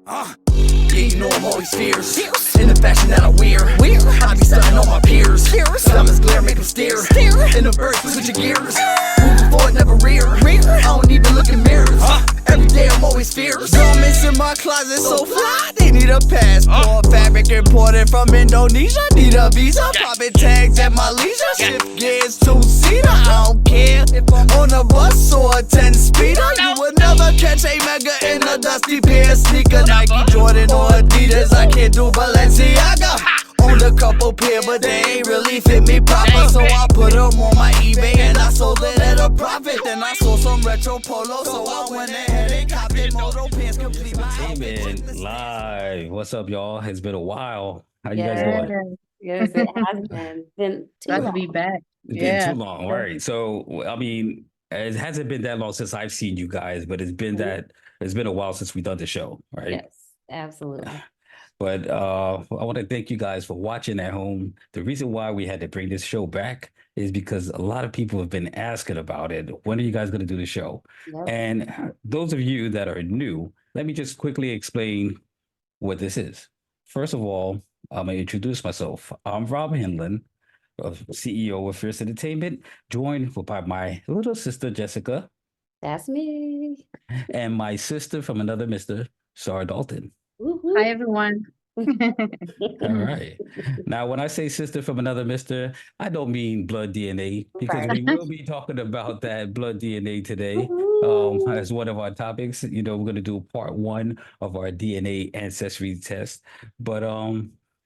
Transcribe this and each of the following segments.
Yeah, you know I'm always fierce. In the fashion that I wear. I be stunning on my peers. Diamonds glare, make them stare. In the verse, switch your gears. Moving forward, never rear. I don't even look in mirrors. Every day I'm always fierce. Garments in my closet so fly, they need a passport. Fabric imported from Indonesia, need a visa. Popping tags at my leisure. Shift gears, two-seater. I don't care if I'm on a bus or a 10-speeder. You will never catch a mega in a dusty pair of sneaker. Nike, Jordan, or Adidas. I can't do Balenciaga. Owned a couple pair, but they ain't really fit me proper. So I put them on my eBay and I sold it at a profit. Then I sold some retro polo, so I went ahead and copied moto pants, complete my Chime live. What's up, y'all? It's been a while. How you guys Yes, doing? yes, it has been too Glad to long. be back. It's been Yeah. too long, right? So, I mean, it hasn't been that long since I've seen you guys, but it's been a while since we've done the show, right? Yes, absolutely. But I want to thank you guys for watching at home. The reason why we had to bring this show back is because a lot of people have been asking about it. When are you guys going to do the show? Yep. And those of you that are new, let me just quickly explain what this is. First of all, I'm going to introduce myself. I'm Rob Hinlin, CEO of Fierce Entertainment, joined by my little sister, Jessica, That's me. and my sister from another Mr., Sarah Dalton. Woo-hoo. Hi, everyone. All right. Now, when I say sister from another Mister, I don't mean blood DNA, because we will be talking about that blood DNA today Woo-hoo. as one of our topics. You know, we're going to do part one of our DNA ancestry test. But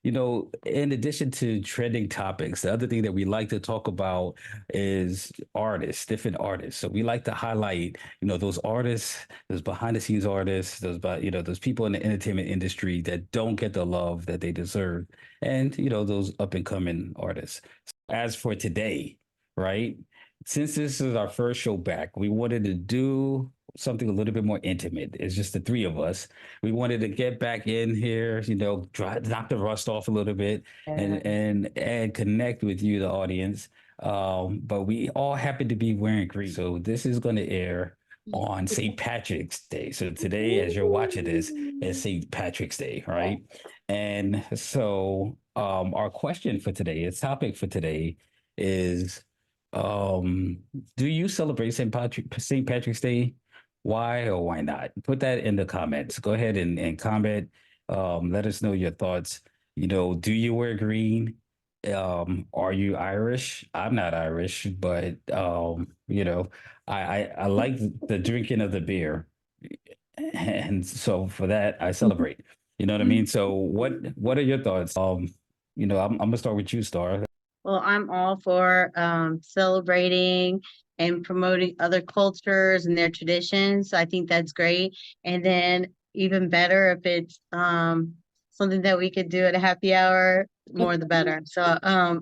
you know, in addition to trending topics, the other thing that we like to talk about is artists, different artists. So we like to highlight, you know, those artists, those behind the scenes artists, those people in the entertainment industry that don't get the love that they deserve, and you know, those up and coming artists. As for today, right? Since this is our first show back, we wanted to do something a little bit more intimate. It's just the three of us. We wanted to get back in here, you know, knock the rust off a little bit, and connect with you, the audience. But we all happen to be wearing green, so this is going to air on St. Patrick's Day. So today, as you're watching this, is St. Patrick's Day, right? And so, our question for today, its topic for today, is, do you celebrate St. Patrick's Day? Why or why not? Put that in the comments. Go ahead and comment. Let us know your thoughts. You know, do you wear green? Are you Irish? I'm not Irish, but you know, I like the drinking of the beer, and so for that I celebrate. You know what I mean? So what are your thoughts? You know, I'm gonna start with you, Star. Well, I'm all for celebrating and promoting other cultures and their traditions. I think that's great. And then even better if it's something that we could do at a happy hour, more the better. So I'm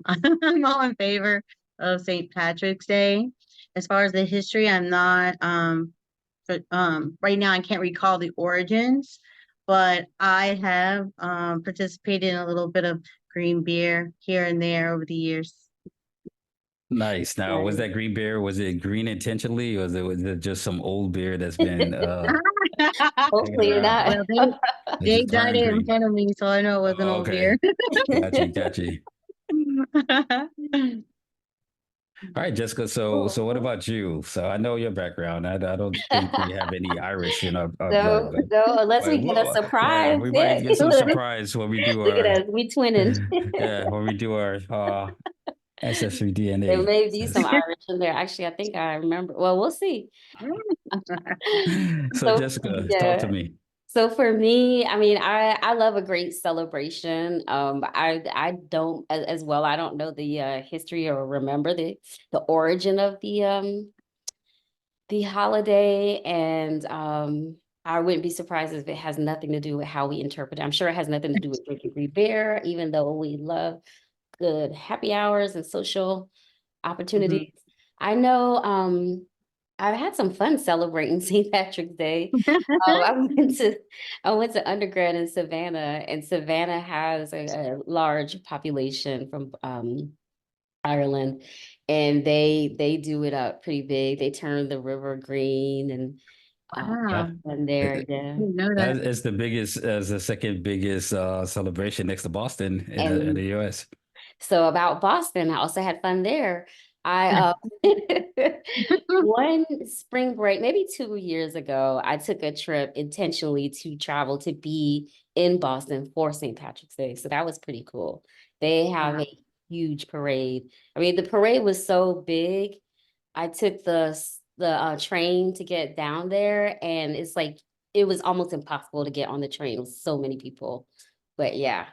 all in favor of St. Patrick's Day. As far as the history, I'm not but right now I can't recall the origins, but I have participated in a little bit of green beer here and there over the years. Nice. Now, was Nice. that green beer? Was it green intentionally, or was it just some old beer that's been Hopefully not. Well, they just dyed turned it in green? front of me, so I know it wasn't Oh, old okay. beer. Gotcha. All right, Jessica. So what about you? So I know your background. I don't think we have any Irish in our No, blood, no, unless we but get a yeah, surprise. we Yeah. might get some surprise when we do Look at our us, we twinning. when we do our ancestry There DNA. may be some Irish in there. Actually, I think I remember. Well, we'll see. So So Jessica, talk to yeah. me. So for me, I mean, I love a great celebration. I don't as well. I don't know the history or remember the origin of the holiday, and I wouldn't be surprised if it has nothing to do with how we interpret it. I'm sure it has nothing to do with drinking free beer, even though we love good happy hours and social opportunities. I know I've had some fun celebrating St. Patrick's Day. I went to undergrad in Savannah, and Savannah has a large population from Ireland, and they do it up pretty big. They turn the river green, Yeah, Wow, and there, It- yeah. didn't know That that. is the biggest, as the second biggest celebration next to Boston in the And U.S. so about Boston, I also had fun there. I one spring break, maybe 2 years ago, I took a trip intentionally to travel to be in Boston for St. Patrick's Day. So that was pretty cool. They have Wow. a huge parade. I mean, the parade was so big. I took the train to get down there, and it's like it was almost impossible to get on the train with so many people. But yeah,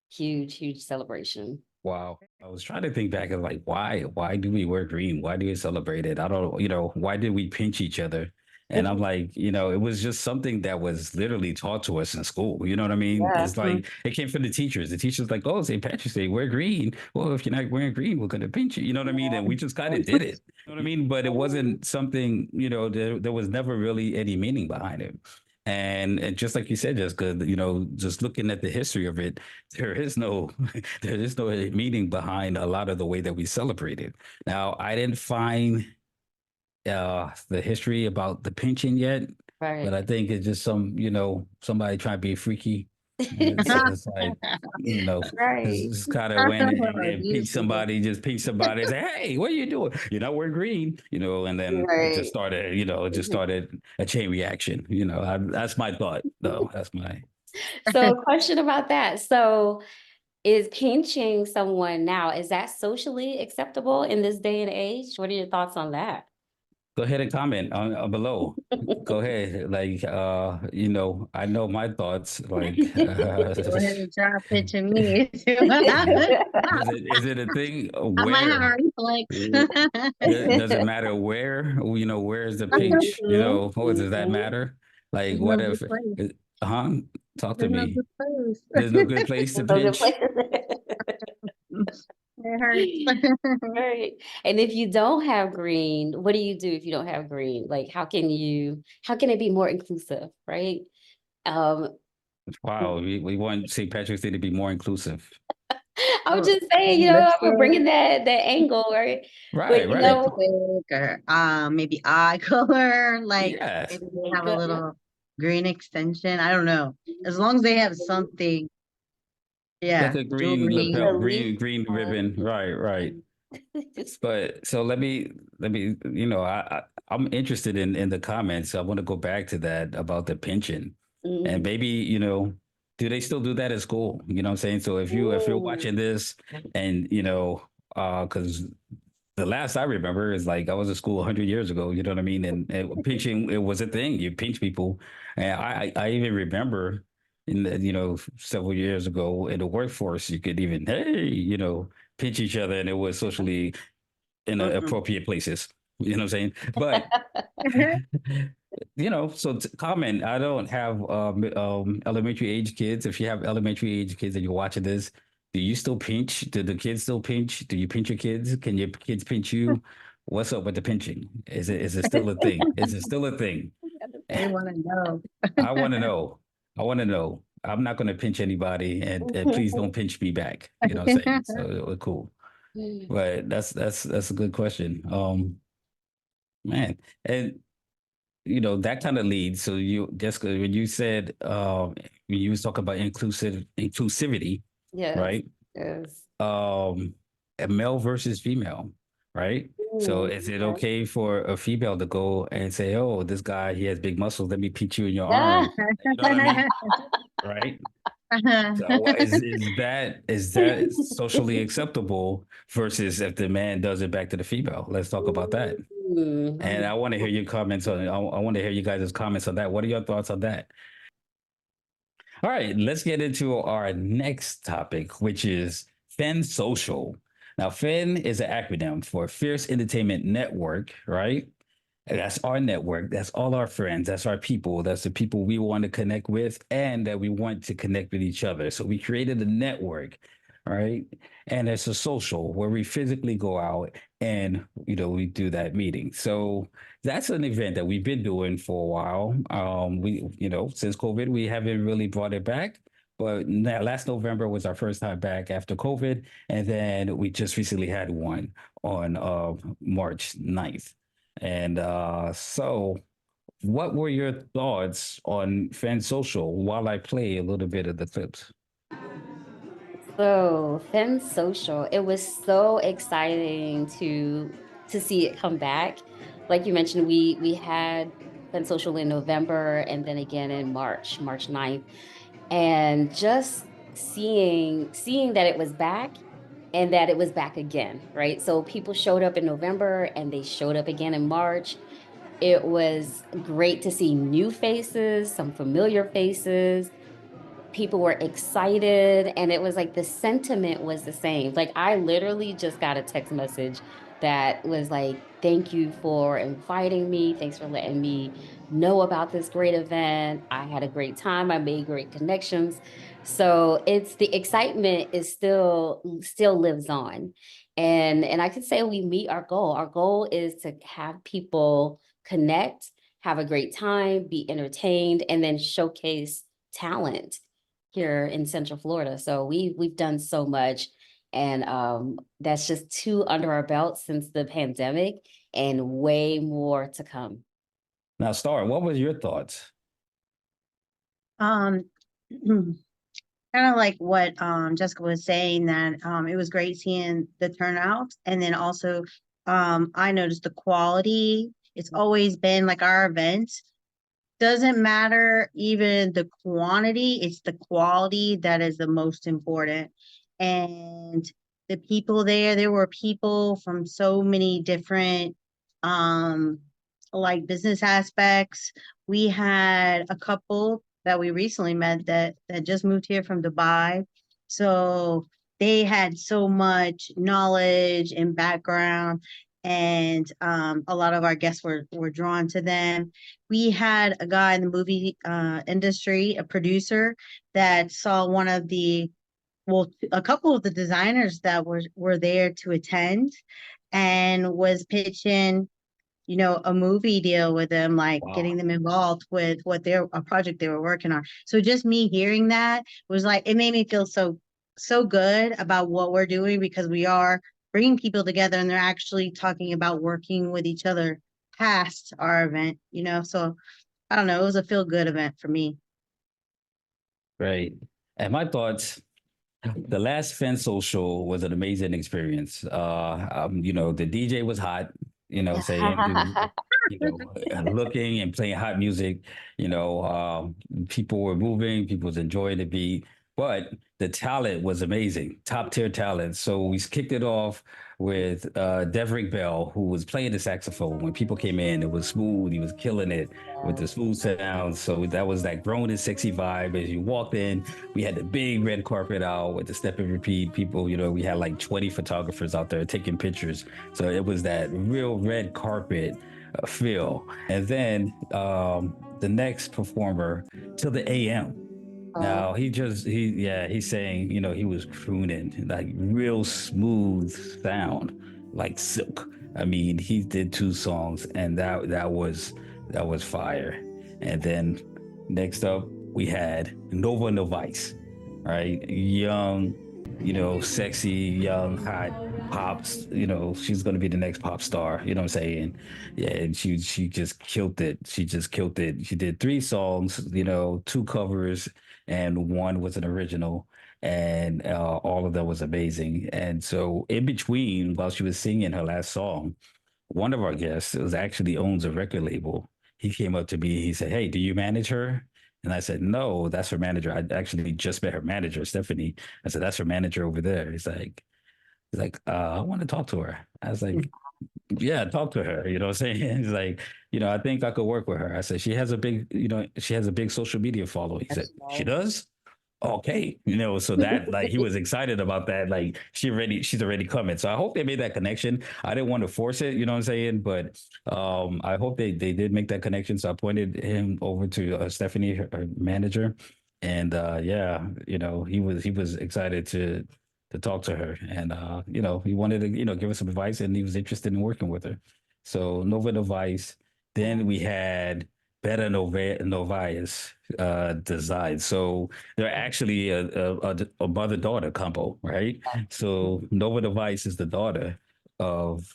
huge celebration. Wow. I was trying to think back of like why do we wear green? Why do we celebrate it? I don't, why did we pinch each other? And I'm like, it was just something that was literally taught to us in school. You know what I mean? Yeah. It's like it came from the teachers. The teachers like, oh, St. Patrick's Day, wear green. Well, if you're not wearing green, we're gonna pinch you. You know what I mean? And we just kind of did it. You know what I mean? But it wasn't something, there was never really any meaning behind it. And just like you said, Jessica, just looking at the history of it, there is no there is no meaning behind a lot of the way that we celebrate it. Now, I didn't find the history about the pinching yet, but Right. I think it's just somebody trying to be freaky. It's like, Right. just kind of went and pinch Beautiful. somebody, just pinch somebody and say, hey, what are you doing? You're not wearing green, and then it just Right. started, it just started a chain reaction. That's my thought, though. That's my. So a question about that. So is pinching someone now, is that socially acceptable in this day and age? What are your thoughts on that? Go ahead and comment on below. Go ahead. Like, I know my thoughts. Like, Go ahead and try pitching me. is it a thing I might have where a reflex. does it matter where, where is the pinch? Mhm, Does that mhm. matter? Like, There's no what good if, place. huh? Talk to There's no me. good place. There's no good place to Those are good pinch. places. It hurts. Right. And if you don't have green, what do you do if you don't have green? Like, how can it be more inclusive, right? Um, Wow, we want St. Patrick's Day to be more inclusive. I was Well, just saying, let's we're say bringing that angle, right? But Right, right. lipstick or maybe eye color, like Yes. maybe they have a Makeup. little green extension. I don't know. As long as they have something, Like yeah, a green jewelry. lapel, The leaf. green ribbon. Right, right. But so let me, I'm interested in the comments. I want to go back to that about the pension. And Mhm. maybe, do they still do that at school? You know what I'm saying? So if you're Ooh. watching this and because the last I remember is like I was at school 100 years ago. You know what I mean? And pinching, it was a thing. You pinch people, and I even remember in the several years ago in the workforce, you could even pinch each other, and it was socially in Mm-mm. appropriate places. You know what I'm saying? But so comment. I don't have elementary age kids. If you have elementary age kids and you're watching this, do you still pinch? Do the kids still pinch? Do you pinch your kids? Can your kids pinch you? What's up with the pinching? Is it still a thing? Is it still a thing? They want to know. I want to know. I want to know. I'm not going to pinch anybody, and please don't pinch me back. You know what I'm saying? So cool. But that's a good question. Man, and that kind of leads. So Jessica, when you said when you was talking about inclusivity, Yes, right? yes. A male versus female, right? So is it Okay. okay for a female to go and say, "Oh, this guy, he has big muscles. Let me pinch you in your Ah, arm." You know what I mean? Right? So is that socially acceptable versus if the man does it back to the female? Let's talk about that. And I want to hear your comments on it. I want to hear you guys' comments on that. What are your thoughts on that? All right, let's get into our next topic, which is Fen Social. Now, Fen is an acronym for Fierce Entertainment Network, right? And that's our network. That's all our friends. That's our people. That's the people we want to connect with and that we want to connect with each other. So we created a network, right? And it's a social where we physically go out and, we do that meeting. So that's an event that we've been doing for a while. Since COVID, we haven't really brought it back. But last November was our first time back after COVID. And then we just recently had one on March 9th. And so what were your thoughts on Fan Social while I play a little bit of the clips? So, Fem Social, it was so exciting to see it come back. Like you mentioned, we had Fem Social in November and then again in March 9th. And just seeing that it was back and that it was back again, right? So people showed up in November and they showed up again in March. It was great to see new faces, some familiar faces. People were excited, and it was like the sentiment was the same. Like I literally just got a text message that was like, thank you for inviting me, thanks for letting me know about this great event. I had a great time, I made great connections. So it's the excitement is still lives on. And I could say we meet our goal. Our goal is to have people connect, have a great time, be entertained, and then showcase talent here in Central Florida. So we've done so much, and that's just two under our belt since the pandemic, and way more to come. Now, Star, what was your thoughts? Um, kind of like what Jessica was saying, that it was great seeing the turnout, and then also I noticed the quality. It's always been like our events doesn't matter even the quantity, it's the quality that is the most important. And the people there were people from so many different um like business aspects. We had a couple that we recently met that just moved here from Dubai. So they had so much knowledge and background, and a lot of our guests were drawn to them. We had a guy in the movie industry, a producer, that saw one of the, well, a couple of the designers that were there to attend, and was pitching, a movie deal with them, like Wow. getting them involved with a project they were working on. So just me hearing that was like, it made me feel so good about what we're doing, because we are bringing people together and they're actually talking about working with each other past our event. So I don't know, it was a feel good event for me. Right. And my thoughts, the last Fan Social was an amazing experience. The DJ was hot, saying, looking and playing hot music, people were moving, people was enjoying the beat, but the talent was amazing, top tier talent. So we kicked it off with Deverick Bell, who was playing the saxophone. When people came in, it was smooth. He was killing it with the smooth sounds. So that was that grown and sexy vibe. As you walked in, we had the big red carpet out with the step and repeat. People, we had like 20 photographers out there taking pictures. So it was that real red carpet feel. And then the next performer, till the AM. Now he's saying, he was crooning like real smooth sound, like silk. I mean, he did two songs, and that was fire. And then next up we had Nova Novice, right? Young, sexy, young, hot pops. She's gonna be the next pop star. You know what I'm saying? Yeah, and she just killed it. She just killed it. She did three songs, two covers, and one was an original, and all of that was amazing. And so in between, while she was singing her last song, one of our guests was actually owns a record label. He came up to me. He said, "Hey, do you manage her?" And I said, "No, that's her manager. I actually just met her manager, Stephanie." I said, "That's her manager over there." He's like, I want to talk to her. I was like, yeah, talk to her. You know what I'm saying? He's like, I think I could work with her. I said, she has a big social media following. He said, she does? Okay. So that, like, he was excited about that. Like, she's already coming. So I hope they made that connection. I didn't want to force it, you know what I'm saying? But I hope they did make that connection. So I pointed him over to Stephanie, her manager. And yeah, he was excited to talk to her. And he wanted to, give us some advice, and he was interested in working with her. So Nova Device. Then we had Beta Novias design. So they're actually a mother-daughter combo, right? So Nova Device is the daughter of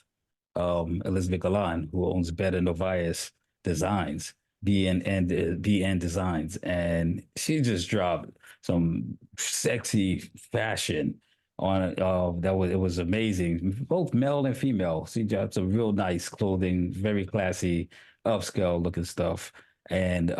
Elizabeth Galan, who owns Beta Novias Designs. BN Designs, and she just dropped some sexy fashion on it. It was amazing. Both male and female. She dropped some real nice clothing, very classy, upscale looking stuff. And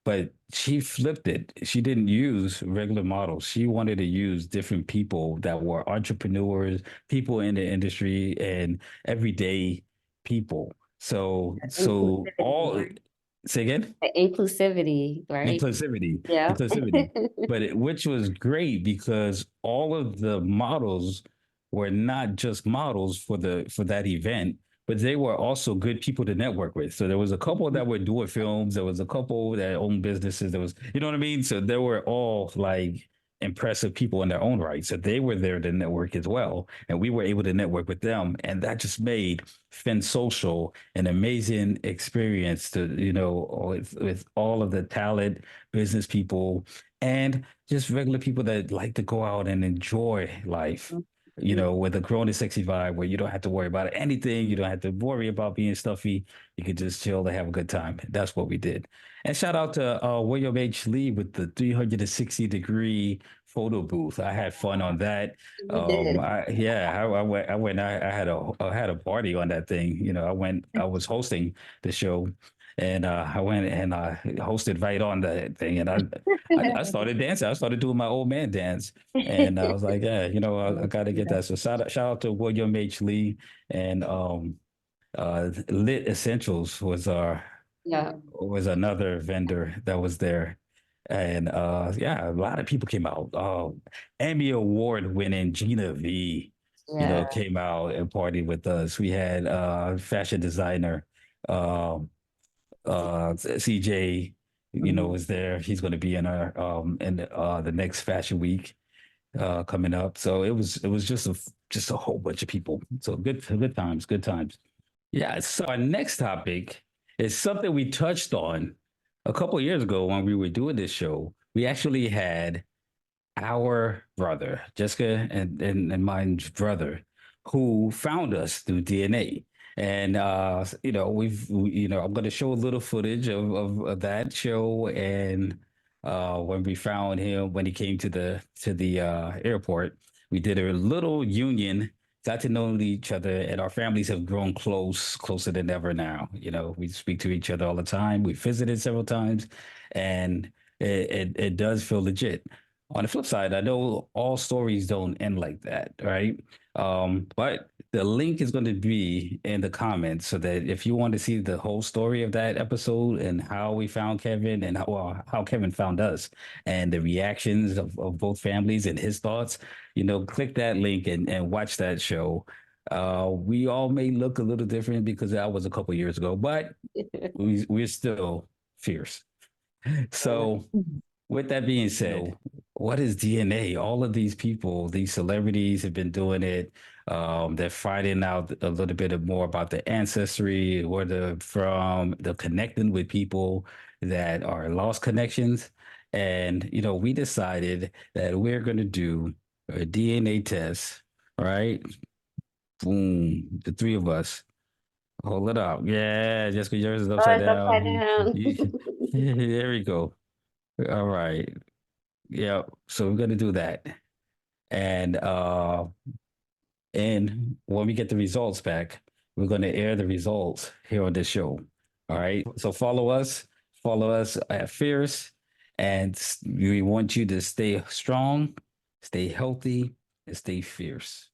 but she flipped it. She didn't use regular models. She wanted to use different people that were entrepreneurs, people in the industry, and everyday people. So Inclusivity, all right? say again? Inclusivity, right? Inclusivity, Yeah. inclusivity. Which was great because all of the models were not just models for that event, but they were also good people to network with. So there was a couple that were doing films, there was a couple that owned businesses, there was, you know what I mean? So they were all like impressive people in their own right. So they were there to network as well. And we were able to network with them. And that just made Fin Social an amazing experience to, with all of the talent, business people, and just regular people that like to go out and enjoy life. With a grown and sexy vibe where you don't have to worry about anything. You don't have to worry about being stuffy. You can just chill and have a good time. That's what we did. And shout out to William H. Lee with the 360-degree photo booth. I had fun on that. You did. I had a party on that thing. I was hosting the show, and I went and I hosted right on that thing, and I started dancing. I started doing my old man dance, and I was like, yeah, I got to get that. So shout out to William H. Lee, and Lit Essentials Yeah. was another vendor that was there. And yeah, a lot of people came out. Emmy Award winning Gina V, Yeah. came out and partied with us. We had fashion designer CJ, was there. He's going to be in our in the next fashion week coming up. So it was just a whole bunch of people. So good times, good times. Yeah. So our next topic is something we touched on a couple of years ago when we were doing this show. We actually had our brother, Jessica and mine's brother, who found us through DNA. And I'm going to show a little footage of that show, and when we found him when he came to the airport, we did a little union, got to know each other, and our families have grown closer than ever now. We speak to each other all the time. We visited several times, and it does feel legit. On the flip side, I know all stories don't end like that, right? But the link is going to be in the comments so that if you want to see the whole story of that episode and how we found Kevin and how Kevin found us and the reactions of both families and his thoughts, click that link and watch that show. We all may look a little different because that was a couple years ago, but we're still fierce. So with that being said, what is DNA? All of these people, these celebrities have been doing it. They're finding out a little bit more about their ancestry, where they're from, they're connecting with people that are lost connections. And, we decided that we're going to do a DNA test, right? Boom, the three of us. Hold it up. Yeah, just because yours is Oh, upside it's upside down. down. There we go. All right. Yeah, so we're gonna do that. And when we get the results back, we're gonna air the results here on this show. All right. So follow us at Fierce, and we want you to stay strong, stay healthy, and stay fierce.